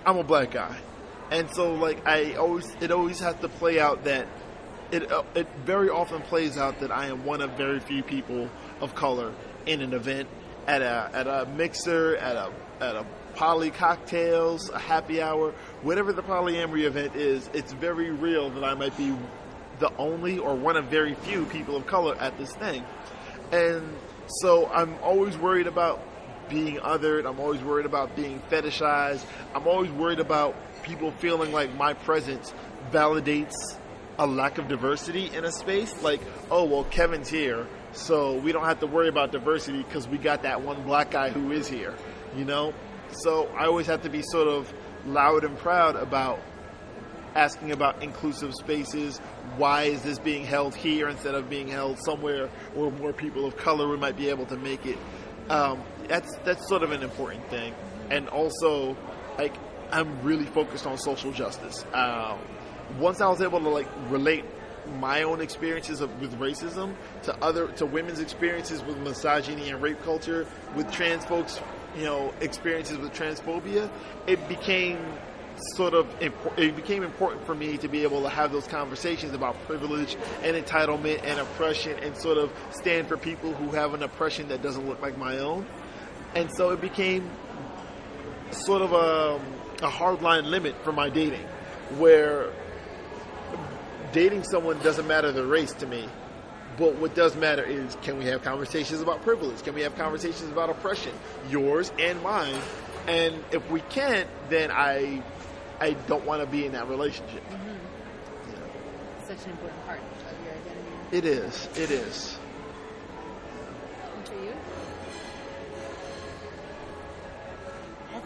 I'm a black guy. And so, like, it always has to play out that it very often plays out that I am one of very few people of color in an event, at a mixer, at a poly cocktails, a happy hour, whatever the polyamory event is. It's very real that I might be the only or one of very few people of color at this thing. And so I'm always worried about being othered. I'm always worried about being fetishized. I'm always worried about people feeling like my presence validates a lack of diversity in a space. Like, oh, well, Kevin's here, so we don't have to worry about diversity because we got that one black guy who is here, you know? So I always have to be sort of loud and proud about asking about inclusive spaces. Why is this being held here instead of being held somewhere where more people of color might be able to make it? That's sort of an important thing. And also, like, I'm really focused on social justice. Once I was able to, like, relate my own experiences with racism to women's experiences with misogyny and rape culture, with trans folks, experiences with transphobia, it became important for me to be able to have those conversations about privilege and entitlement and oppression, and sort of stand for people who have an oppression that doesn't look like my own. And so it became sort of a hardline limit for my dating, where dating someone doesn't matter the race to me, but what does matter is, can we have conversations about privilege? Can we have conversations about oppression, yours and mine? And if we can't, then I don't want to be in that relationship. Mm-hmm. Yeah. Such an important part of your identity. It is. And for you?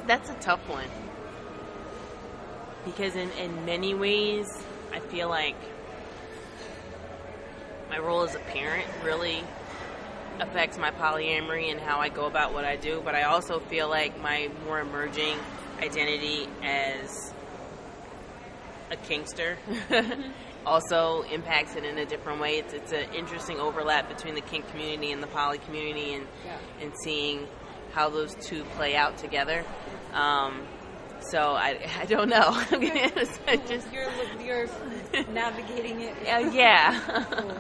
That's a tough one. Because in many ways, I feel like my role as a parent really affects my polyamory and how I go about what I do. But I also feel like my more emerging identity as a kinkster also impacts it in a different way. It's an interesting overlap between the kink community and the poly community, and seeing how those two play out together. So I don't know. I'm gonna just you're navigating it. Yeah. Cool.